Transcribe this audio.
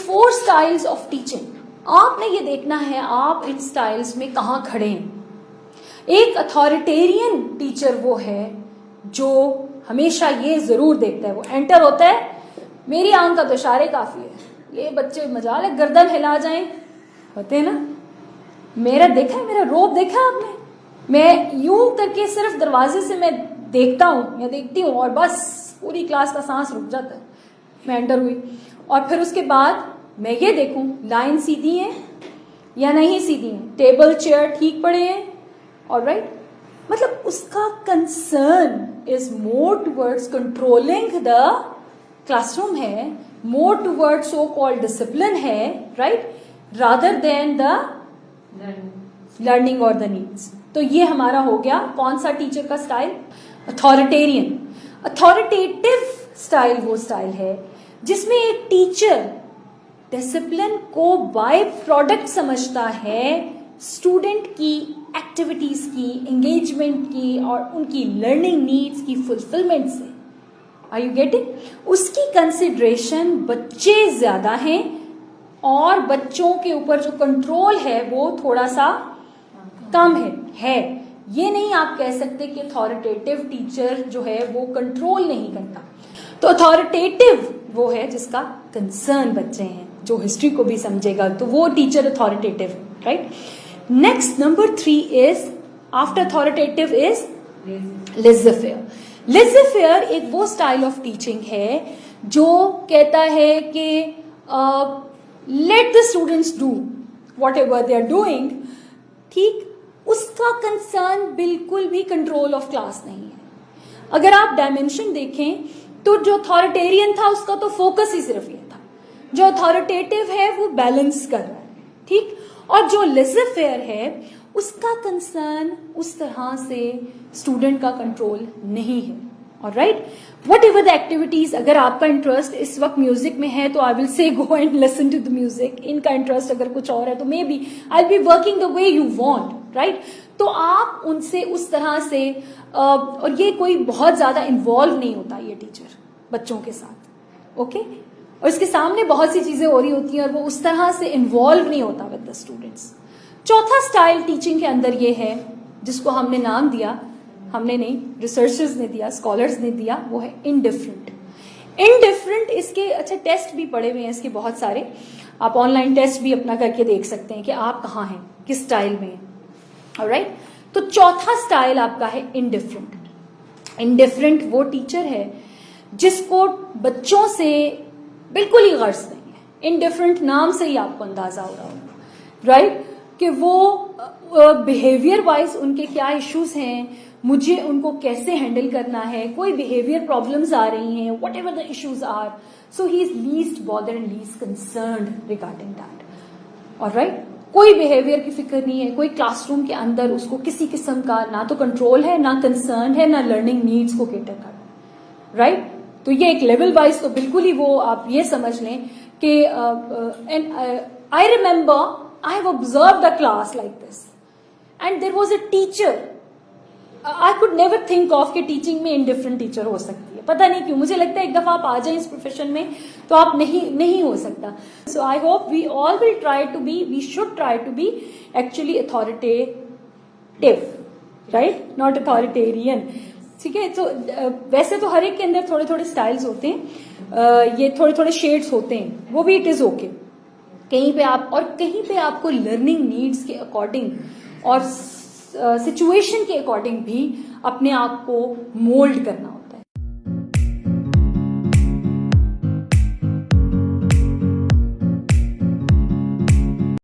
4 styles of teaching. आपने ये देखना है आप इन स्टाइल्स में कहाँ खड़े हैं। एक अथॉरिटेरियन टीचर वो है जो हमेशा ये जरूर देखता है, वो एंटर होता है, मेरी आंख का तो इशारे काफी है, ये बच्चे मजाल है गर्दन हिला जाएं, होते हैं ना। मेरा देखा है, मेरा रोब देखा है आपने, मैं यूं करके सिर्फ दरवाजे से मैं देखता हूं या देखती हूँ और बस पूरी क्लास का सांस रुक जाता है। मैं एंटर हुई और फिर उसके बाद मैं ये देखूं लाइन सीधी है या नहीं सीधी है, टेबल चेयर ठीक पड़े हैं, ऑलराइट। मतलब उसका concern is more towards controlling the classroom है, more towards so called discipline है, right, rather than the learning और द नीड्स। तो ये हमारा हो गया कौन सा टीचर का स्टाइल, अथॉरिटेरियन। अथॉरिटेटिव स्टाइल वो स्टाइल है जिसमें एक टीचर डिसिप्लिन को बाय प्रोडक्ट समझता है स्टूडेंट की एक्टिविटीज की, एंगेजमेंट की और उनकी लर्निंग नीड्स की फुलफिलमेंट से। Are you getting? उसकी कंसिडरेशन बच्चे ज्यादा हैं और बच्चों के ऊपर जो कंट्रोल है वो थोड़ा सा कम है। ये नहीं आप कह सकते कि अथॉरिटेटिव टीचर जो है वो कंट्रोल नहीं करता। तो अथॉरिटेटिव वो है जिसका कंसर्न बच्चे हैं, जो हिस्ट्री को भी समझेगा, तो वो teacher authoritative, right. Next number 3 is after authoritative is laser-fair. Laser-fair एक वो स्टाइल ऑफ टीचिंग है जो कहता है कि let the students do whatever they are doing, ठीक। उसका कंसर्न बिल्कुल भी कंट्रोल ऑफ क्लास नहीं है। अगर आप डायमेंशन देखें तो जो अथॉरिटेरियन था उसका तो फोकस ही सिर्फ ये था, जो अथॉरिटेटिव है वो बैलेंस कर रहा है, ठीक। और जो लेज़र-फेयर है उसका कंसर्न उस तरह से स्टूडेंट का कंट्रोल नहीं है, alright. What ever the activities, अगर आपका इंटरेस्ट इस वक्त म्यूजिक में है तो I will say go and listen to the music. इनका इंटरेस्ट अगर कुछ और है तो maybe I will be working the way you want, right. तो आप उनसे उस तरह से और ये कोई बहुत ज्यादा इन्वॉल्व नहीं होता ये टीचर बच्चों के साथ, ओके। और इसके सामने बहुत सी चीजें हो रही होती हैं और वो उस तरह से इन्वॉल्व नहीं होता विद द स्टूडेंट्स। चौथा स्टाइल टीचिंग के अंदर ये है जिसको हमने नाम दिया, हमने नहीं, रिसर्चर्स ने दिया, स्कॉलर्स ने दिया, वो है इनडिफरेंट। इनडिफरेंट इसके अच्छा टेस्ट भी पड़े हुए हैं इसके बहुत सारे, आप ऑनलाइन टेस्ट भी अपना करके देख सकते हैं कि आप कहाँ हैं, किस स्टाइल में हैं, ऑलराइट। तो चौथा स्टाइल आपका है इनडिफरेंट। इनडिफरेंट वो टीचर है जिसको बच्चों से बिल्कुल ही गर्ज नहीं है। इनडिफरेंट नाम से ही आपको अंदाजा हो रहा होगा, राइट, कि वो बिहेवियर वाइज उनके क्या इश्यूज हैं, मुझे उनको कैसे हैंडल करना है, कोई बिहेवियर प्रॉब्लम्स आ रही हैं, whatever the issues are, so he is least bothered and least concerned regarding that, alright. कोई बिहेवियर की फिक्र नहीं है, कोई क्लासरूम के अंदर उसको किसी किस्म का ना तो कंट्रोल है, ना कंसर्न है, ना लर्निंग नीड्स को केटर करना, राइट। तो ये एक लेवल वाइज तो बिल्कुल ही वो आप ये समझ लें कि and I remember I have observed a class like this and there was a teacher. I could never think of कि टीचिंग में indifferent टीचर हो सकती है, पता नहीं क्यों मुझे लगता है एक दफा आप आ जाए इस प्रोफेशन में तो आप नहीं हो सकता। So I hope we all will try to be, we should try to be actually authoritative, right? Not authoritarian. ठीक है। तो वैसे तो हर एक के अंदर थोड़े थोड़े स्टाइल्स होते हैं, ये थोड़े थोड़े शेड्स होते हैं, वो भी इट इज ओके। कहीं पे आपको लर्निंग नीड्स के अकॉर्डिंग और सिचुएशन के अकॉर्डिंग भी अपने आप को मोल्ड करना होता